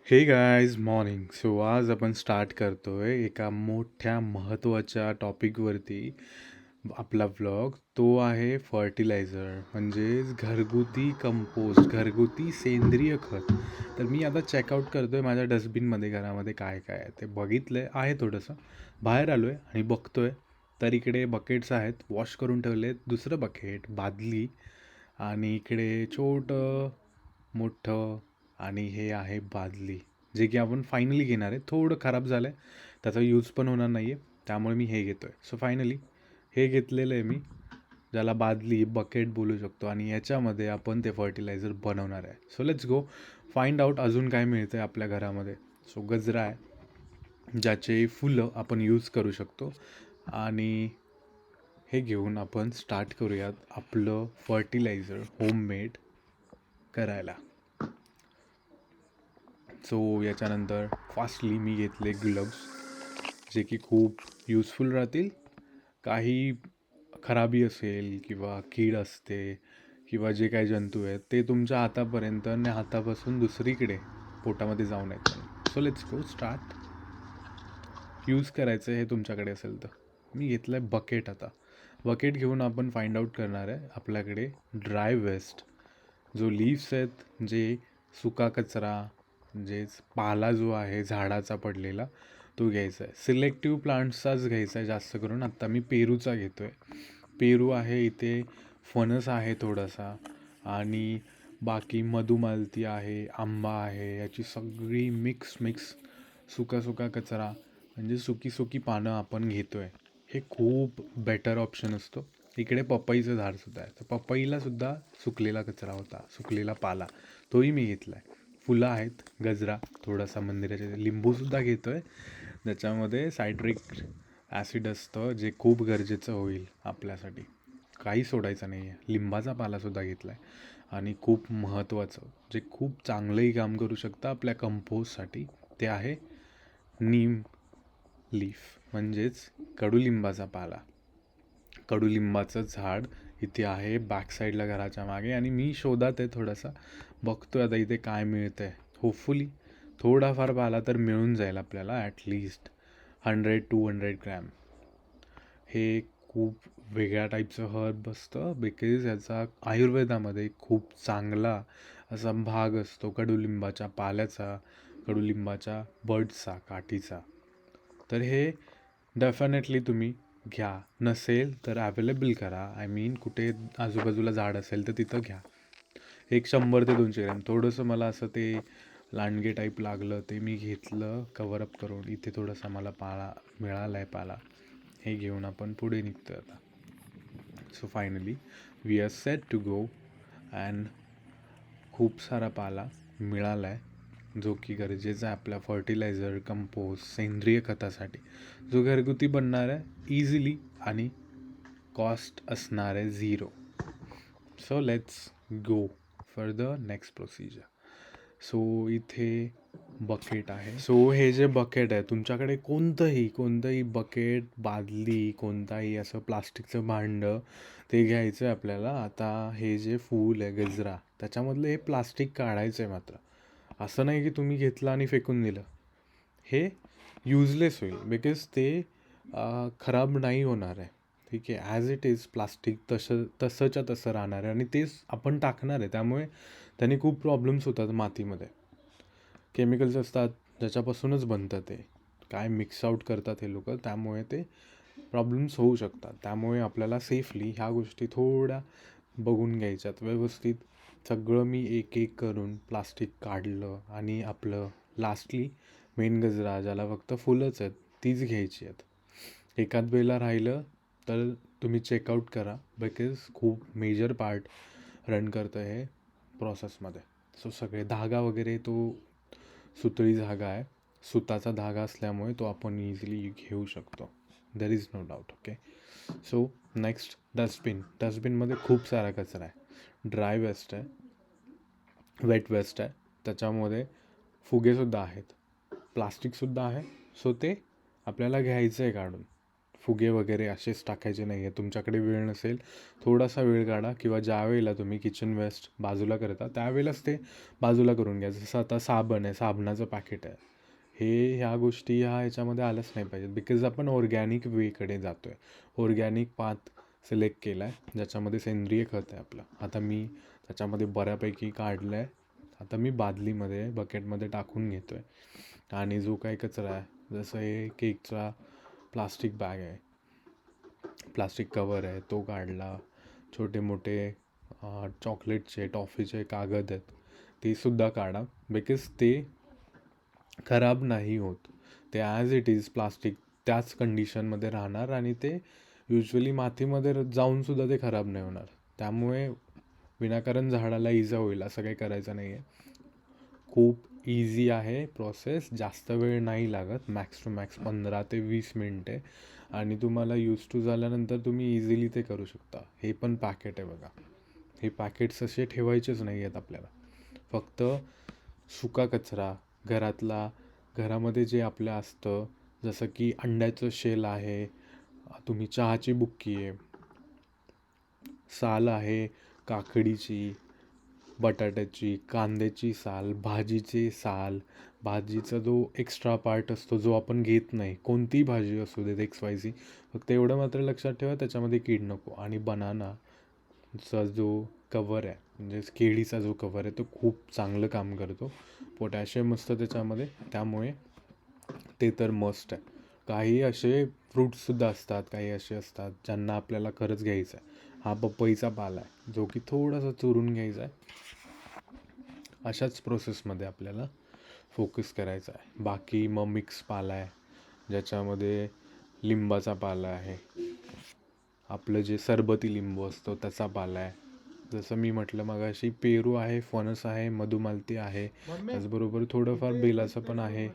हे guys morning. So आज आपण स्टार्ट करतोय एका मोठ्या महत्त्वाच्या टॉपिकवरती आपला व्लॉग. तो आहे फर्टिलायझर म्हणजेच घरगुती कंपोस्ट, घरगुती सेंद्रिय खत. तर मी आता चेकआउट करतोय माझ्या डस्टबिनमध्ये घरामध्ये काय काय आहे ते बघितलं आहे. थोडंसं बाहेर आलो आहे आणि बघतोय तर इकडे बकेट्स आहेत, वॉश करून ठेवले आहेत. दुसरं बकेट, बादली आणि इकडे छोटं मोठं आणि हे आहे बादली, जे की आपण फायनली घेणार आहे. थोडं खराब झालं आहे, त्याचा यूज पण होणार नाही आहे, त्यामुळे मी हे घेतो आहे. सो फायनली हे घेतलेलं आहे मी, ज्याला बादली बकेट बोलू शकतो, आणि याच्यामध्ये आपण ते फर्टिलायझर बनवणार आहे. So let's go find out अजून काय मिळतं आहे आपल्या घरामध्ये. सो गजरा आहे, ज्याचे फुलं आपण यूज करू शकतो, आणि हे घेऊन आपण स्टार्ट करूयात आपलं फर्टिलायझर होममेड करायला. सो याच्यानंतर फास्टली मी घेतले ग्लव्स, जे की खूप यूजफुल राहतील. काही खराबी असेल किंवा कीड असते किंवा जे काही जंतू आहेत ते तुमच्या हातापर्यंत आणि हातापासून दुसरीकडे पोटामध्ये जाऊ नयेत म्हणून. So let's go start. Use करायचं हे तुमच्याकडे असेल तर. मी घेतलं आहे बकेट. आता बकेट घेऊन आपण फाइंड आउट करणार आहे आपल्याकडे ड्राय वेस्ट, जो लीव्स आहेत, जे सुका कचरा, म्हणजेच पाला जो आहे झाडाचा पडलेला, तो घ्यायचा आहे. सिलेक्टिव्ह प्लांट्सचाच घ्यायचा आहे जास्त करून. आत्ता मी पेरूचा घेतो आहे. पेरू आहे इथे, फणस आहे थोडासा, आणि बाकी मधुमालती आहे, आंबा आहे. याची सगळी मिक्स सुका सुका कचरा, म्हणजे सुकी सुकी पानं आपण घेतो आहे. हे खूप बेटर ऑप्शन असतो. इकडे पपईचं झाडसुद्धा आहे, तर पपईलासुद्धा सुकलेला कचरा होता, सुकलेला पाला, तोही मी घेतला आहे. फुलं आहेत, गजरा, थोडासा मंदिराचे, लिंबूसुद्धा घेतो आहे, ज्याच्यामध्ये सायट्रिक ॲसिड असतं, जे खूप गरजेचं होईल आपल्यासाठी. काही सोडायचं नाही आहे. लिंबाचा पालासुद्धा घेतला आहे, आणि खूप महत्त्वाचं, जे खूप चांगलंही काम करू शकतं आपल्या कंपोस्टसाठी, ते आहे नीम लीफ, म्हणजेच कडुलिंबाचा पाला. कडुलिंबाचं झाड इथे आहे बॅक साईडला घराच्या मागे, आणि मी शोधात आहे थोडासा, बघतोय आता इथे काय मिळतं आहे. होपफुली थोडाफार पाला तर मिळून जाईल आपल्याला, ॲटलिस्ट 100-200 ग्रॅम. हे खूप वेगळ्या टाईपचं हर्ब असतं, बिकॉज याचा आयुर्वेदामध्ये खूप चांगला असा भाग असतो कडुलिंबाच्या पाल्याचा, कडुलिंबाच्या बडचा, काठीचा. तर हे डेफिनेटली तुम्ही घ्या. नसेल तर अवेलेबल करा. आय मीन कुठे आजूबाजूला झाड असेल तर तिथं घ्या. एक 100 ते 200 ग्रॅम. थोडंसं मला असं ते लांडगे टाईप लागलं, ते मी घेतलं कवरअप करून. इथे थोडासा मला पाला मिळाला आहे, पाला. हे घेऊन आपण पुढे निघतो आता. So finally we are set to go, and खूप सारा पाला मिळाला आहे, जो की गरजेचा आहे आपल्या फर्टिलायझर, कंपोस्ट, सेंद्रिय खतासाठी, जो घरगुती बनणार आहे इझिली, आणि कॉस्ट असणार आहे 0. So let's go for the next procedure. So इथे बकेट आहे. सो हे जे बकेट आहे, तुमच्याकडे कोणतंही बकेट, बादली, कोणताही असं प्लास्टिकचं भांडं, ते घ्यायचं आहे आपल्याला. आता हे जे फूल आहे, गजरा, त्याच्यामधलं हे प्लास्टिक काढायचं आहे मात्र. असं नाही की तुम्ही घेतलं आणि फेकून दिलं. हे युजलेस होईल, बिकॉज ते खराब नाही होणार आहे. ठीक आहे, ॲज इट इज प्लास्टिक तसंच्या तसं राहणार आहे, आणि तेच आपण टाकणार आहे. त्यामुळे त्याने खूप प्रॉब्लेम्स होतात. मातीमध्ये केमिकल्स असतात, ज्याच्यापासूनच बनतं ते. काय मिक्स आउट करतात हे लोक, त्यामुळे ते प्रॉब्लेम्स होऊ शकतात. त्यामुळे आपल्याला सेफली ह्या गोष्टी थोड्या बघून घ्यायच्यात व्यवस्थित. सगळं मी एक एक करून प्लास्टिक काढलं, आणि आपलं लास्टली मेन गजरा, ज्याला फक्त फुलंच आहेत, तीच घ्यायची आहेत. एकाच वेळेला राहिलं तर तुम्ही चेकआउट करा, बिकॉज खूप मेजर पार्ट रन करतं हे प्रोसेसमध्ये. सो सगळे धागा वगैरे, तो सुतळी धागा आहे, सुताचा धागा असल्यामुळे तो आपण इझिली घेऊ शकतो. There is no doubt. Okay, so next dustbin. डस्टबिनमध्ये खूप सारा कचरा आहे. ड्राय वेस्ट आहे, वेट वेस्ट आहे, त्याच्यामध्ये फुगेसुद्धा आहेत, प्लास्टिकसुद्धा आहे. सो ते आपल्याला घ्यायचं आहे काढून. फुगे वगैरे असेच टाकायचे नाही आहे. तुमच्याकडे वेळ नसेल, थोडासा वेळ काढा किंवा ज्यावेळेला तुम्ही किचन वेस्ट बाजूला करता त्यावेळेलाच ते बाजूला करून घ्या. जसं आता साबण आहे, साबणाचं पॅकेट आहे, ह्या गोष्टी ह्याच्यामध्ये आल्याच नाही पाहिजेत. बिकॉज आपण ऑर्गॅनिक वेकडे जातो आहे, ऑर्गॅनिक पाथ सिलेक्ट केला आहे, ज्याच्यामध्ये सेंद्रिय खत आहे आपलं. आता मी त्याच्यामध्ये बऱ्यापैकी काढलं आहे. आता मी बादलीमध्ये बकेटमध्ये टाकून घेतो आहे. आणि जो काही कचरा आहे, जसं हे केकचा प्लास्टिक बॅग आहे, प्लास्टिक कवर आहे, तो काढला. छोटे मोठे चॉकलेटचे टॉफीचे कागद आहेत, ते सुद्धा काढा. बिकॉज ते खराब नाही होत. ते ॲज इट इज प्लास्टिक त्याच कंडिशनमध्ये राहणार आणि ते युजली मातीमध्ये जाऊनसुद्धा ते खराब नाही होणार. त्यामुळे विनाकारण झाडाला इजा होईल असं काही करायचं नाही आहे. खूप इझी आहे प्रोसेस, जास्त वेळ नाही लागत, मॅक्स टू मॅक्स 15 ते 20 मिनटे. आणि तुम्हाला यूज टू झाल्यानंतर तुम्ही इझिली ते करू शकता. हे पण पॅकेट आहे बघा, हे पॅकेट्स असे ठेवायचेच नाही आहेत आपल्याला. फक्त सुका कचरा घरामध्ये जे आपलं असतं, जसं की अंड्याचं शेल आहे, तुम्ही चहाची बुक्की आहे, साल आहे काकडीची, बटाट्याची, कांद्याची साल, भाजीचे साल, भाजीचा जो एक्स्ट्रा पार्ट असतो जो आपण घेत नाही, कोणतीही भाजी असू देत XYZ, फक्त एवढं मात्र लक्षात ठेवा त्याच्यामध्ये कीड नको. आणि बनानाचा जो कवर आहे, म्हणजे केळीचा जो कवर आहे, तो खूप चांगलं काम करतो. पोटॅशियम असतं त्याच्यामध्ये, त्यामुळे ते तर मस्ट आहे. काही असे फ्रूट्ससुद्धा असतात, काही असे असतात ज्यांना आपल्याला खरंच घ्यायचं आहे. हा पपईचा पाला आहे, जो की थोडासा चुरून घ्यायचा आहे. अशाच प्रोसेसमध्ये आपल्याला फोकस करायचा आहे. बाकी मग मिक्स पाला आहे, ज्याच्यामध्ये लिंबाचा पाला आहे, आपलं जे सरबती लिंबू असतो त्याचा पाला आहे. जसं मी म्हटलं मगाशी, पेरू आहे, फणस आहे, मधुमालती आहे, त्याचबरोबर थोडंफार बेलाचं पण आहे.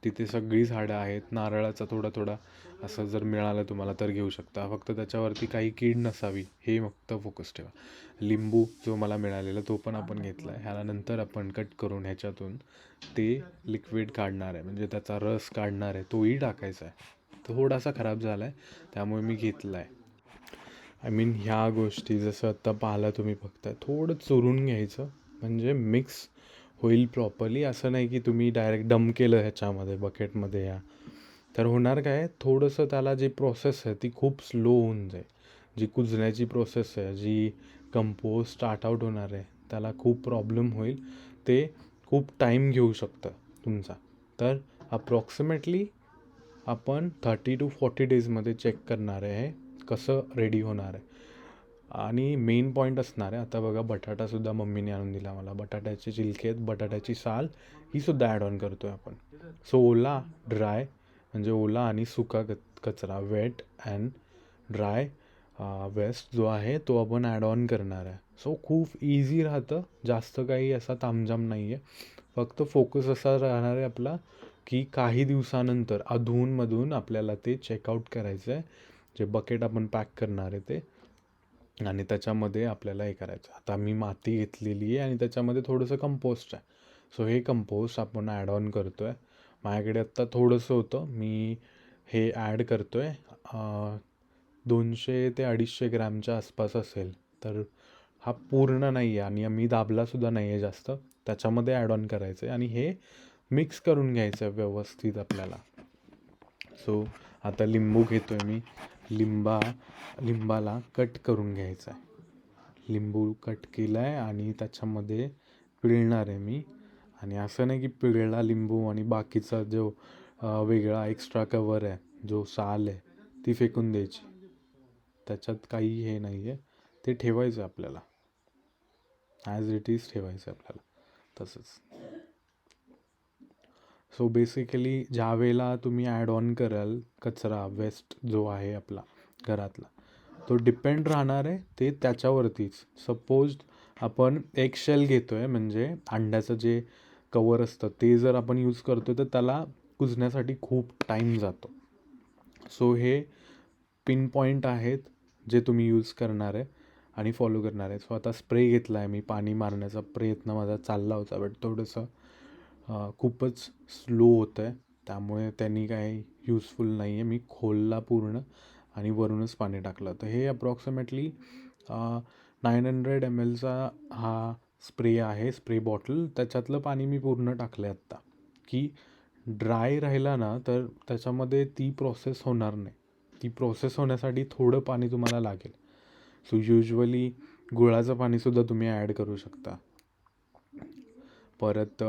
तिथे सगळी झाडं आहेत. नारळाचा थोडा असं जर मिळालं तुम्हाला तर घेऊ शकता. फक्त त्याच्यावरती काही कीड नसावी हे फक्त फोकस ठेवा. लिंबू जो मला मिळालेला तो पण आपण घेतला आहे. ह्याला नंतर आपण कट करून ह्याच्यातून ते लिक्विड काढणार आहे, म्हणजे त्याचा रस काढणार आहे, तोही टाकायचा आहे. थोडासा खराब झाला आहे त्यामुळे मी घेतला आहे. ह्या गोष्टी जसं आत्ता पाहिला तुम्ही बघताय, थोडं चुरून घ्यायचं म्हणजे मिक्स होईल प्रॉपरली. असं नाही की तुम्ही डायरेक्ट डम केलं ह्याच्यामध्ये बकेटमध्ये तर होणार काय, थोडंसं त्याला जी प्रोसेस आहे ती खूप स्लो होऊन जाईल. जी कुजण्याची प्रोसेस आहे, जी कंपोस्ट स्टार्ट आउट होणार आहे, त्याला खूप प्रॉब्लेम होईल. ते खूप टाईम घेऊ शकतं तुमचा. तर अप्रॉक्सिमेटली आपण 30 to 40 डेजमध्ये चेक करणार आहे कसं रेडी होणार आहे. आणि मेन पॉईंट असणार आहे, आता बघा बटाटासुद्धा मम्मीने आणून दिला मला. बटाट्याचे चिलखेत, बटाट्याची साल ही सुद्धा ॲड ऑन करतो आहे आपण. सो ओला ड्राय म्हणजे ओला आणि सुका कचरा, वेट अँड ड्राय वेस्ट जो आहे तो आपण ॲड ऑन करणार आहे. सो खूप इझी राहतं, जास्त काही असा तामझाम नाही आहे. फक्त फोकस असा राहणार आहे आपला की काही दिवसानंतर अधूनमधून आपल्याला ते चेकआउट करायचं आहे, जे बकेट आपण पॅक करणार आहे ते. आणि त्याच्यामध्ये आपल्याला हे करायचं. आता मी माती घेतलेली आहे आणि त्याच्यामध्ये थोडंसं कंपोस्ट आहे. सो हे कंपोस्ट आपण ॲड ऑन करतो आहे. माझ्याकडे आत्ता थोडंसं होतं, मी हे ॲड करतो आहे. 200 ते 250 ग्रॅमच्या आसपास असेल. तर हा पूर्ण नाही आहे आणि मी दाबलासुद्धा नाही आहे जास्त. त्याच्यामध्ये ॲड ऑन करायचं आहे आणि हे मिक्स करून घ्यायचं आहे व्यवस्थित आपल्याला. सो आता लिंबू घेतो आहे मी. लिंबाला कट करून घ्यायचा आहे. लिंबू कट केला आहे आणि त्याच्यामध्ये पिळणार आहे मी. आणि असं नाही की पिळला लिंबू आणि बाकीचा जो वेगळा एक्स्ट्रा कवर आहे, जो साल आहे, ती फेकून द्यायची. त्याच्यात काही हे नाही आहे, ते ठेवायचं आपल्याला, ॲज इट इज ठेवायचं आपल्याला तसंच. सो बेसिकली ज्या वेळेला तुम्ही ॲड ऑन कराल कचरा वेस्ट जो आहे आपला घरातला, तो डिपेंड राहणार आहे ते त्याच्यावरतीच. सपोज आपण एक शेल घेतो आहे, म्हणजे अंड्याचं जे कवर असतं ते जर आपण यूज करतो आहे तर त्याला कुजण्यासाठी खूप टाईम जातो. सो हे पिन पॉईंट आहेत जे तुम्ही यूज करणार आहे आणि फॉलो करणार आहे. सो आता स्प्रे घेतला आहे मी, पाणी मारण्याचा प्रयत्न माझा चालला होता, बट थोडंसं खूपच स्लो होतं आहे. त्यामुळे त्यांनी काही युजफुल नाही आहे. मी खोलला पूर्ण आणि वरूनच पाणी टाकलं. तर हे अप्रॉक्सिमेटली 900 mlचा हा स्प्रे आहे, स्प्रे बॉटल. त्याच्यातलं पाणी मी पूर्ण टाकलं आहे आत्ता, की ड्राय राहिला ना तर त्याच्यामध्ये ती प्रोसेस होणार नाही. ती प्रोसेस होण्यासाठी थोडं पाणी तुम्हाला लागेल. सो युजली गुळाचं पाणीसुद्धा तुम्ही ॲड करू शकता. परत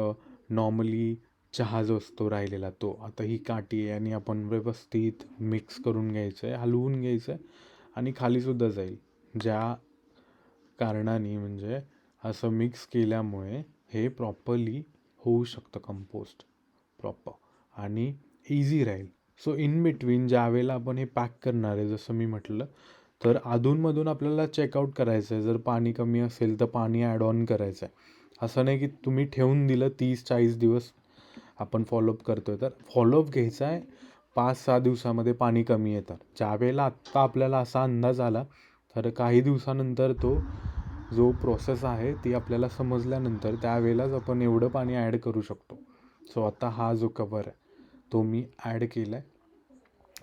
नॉर्मली चहा जो असतो राहिलेला तो, आता ही काठी आहे आणि आपण व्यवस्थित मिक्स करून घ्यायचं आहे, हलवून घ्यायचं आहे आणि खालीसुद्धा जाईल. ज्या कारणाने म्हणजे असं मिक्स केल्यामुळे हे प्रॉपरली होऊ शकतं कंपोस्ट प्रॉपर आणि इझी राहील. सो इन बिटवीन ज्यावेळेला आपण हे पॅक करणार आहे, जसं मी म्हटलं, तर अधूनमधून आपल्याला चेकआउट करायचं आहे. जर पाणी कमी असेल तर पाणी ॲड ऑन करायचं आहे. असं नाही की तुम्ही ठेवून दिलं 30-40 दिवस आपण फॉलोअप करतो आहे, तर फॉलोअप घ्यायचा आहे. 5-6 दिवसामध्ये पाणी कमी येतं. ज्यावेळेला आत्ता आपल्याला असा अंदाज आला, तर काही दिवसानंतर तो जो प्रोसेस आहे ती आपल्याला समजल्यानंतर त्यावेळेलाच आपण एवढं पाणी ॲड करू शकतो. सो आता हा जो कवर आहे तो मी ॲड केला आहे.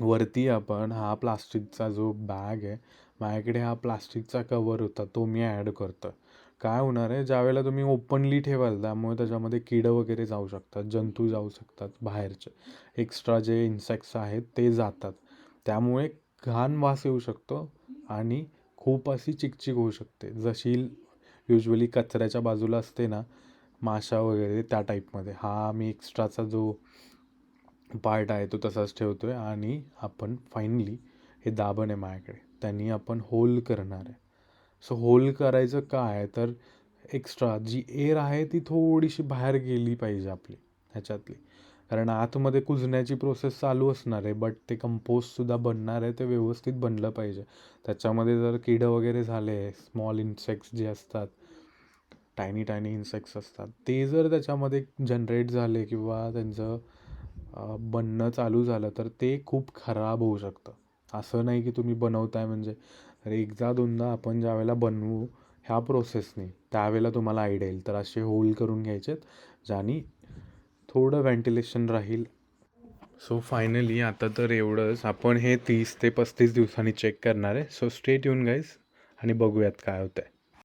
वरती आपण हा प्लास्टिकचा जो बॅग आहे, माझ्याकडे हा प्लास्टिकचा कवर होता तो मी ॲड करतो आहे. काय होणार आहे, ज्यावेळेला तुम्ही ओपनली ठेवाल त्यामुळे त्याच्यामध्ये किडं वगैरे जाऊ शकतात, जंतू जाऊ शकतात बाहेरचे. एक्स्ट्रा जे इन्सेक्ट्स आहेत ते जातात. त्यामुळे घाण वास येऊ शकतो आणि खूप अशी चिकचिक होऊ शकते. जशी युजली कचऱ्याच्या बाजूला असते ना, माशा वगैरे त्या टाईपमध्ये. हा मी एक्स्ट्राचा जो पार्ट आहे तो तसाच ठेवतो आहे आणि आपण फायनली हे दाबण आहे माझ्याकडे, त्यांनी आपण होल करणार आहे. सो होल करायचं काय, तर एक्स्ट्रा जी एअर आहे ती थोडीशी बाहेर गेली पाहिजे आपली ह्याच्यातली. कारण आतमध्ये कुजण्याची प्रोसेस चालू असणार आहे, बट ते कंपोस्टसुद्धा बनणार आहे, ते व्यवस्थित बनलं पाहिजे. त्याच्यामध्ये जर किडं वगैरे झाले, स्मॉल इन्सेक्ट्स जे असतात, टायनी टायनी इन्सेक्ट्स असतात, ते जर त्याच्यामध्ये जनरेट झाले किंवा त्यांचं बनणं चालू झालं तर ते खूप खराब होऊ शकतं. असं नाही की तुम्ही बनवताय म्हणजे, तर एकदा दोनदा आपण ज्यावेळेला बनवू ह्या प्रोसेसने त्यावेळेला तुम्हाला आयडिया येईल. तर असे होल करून घ्यायचेत ज्याने थोडं व्हेंटिलेशन राहील. सो फायनली आता तर एवढंच. आपण हे 30 ते 35 दिवसांनी चेक करणार आहे. सो स्टे ट्यून गाईज आणि बघूयात काय होतं आहे.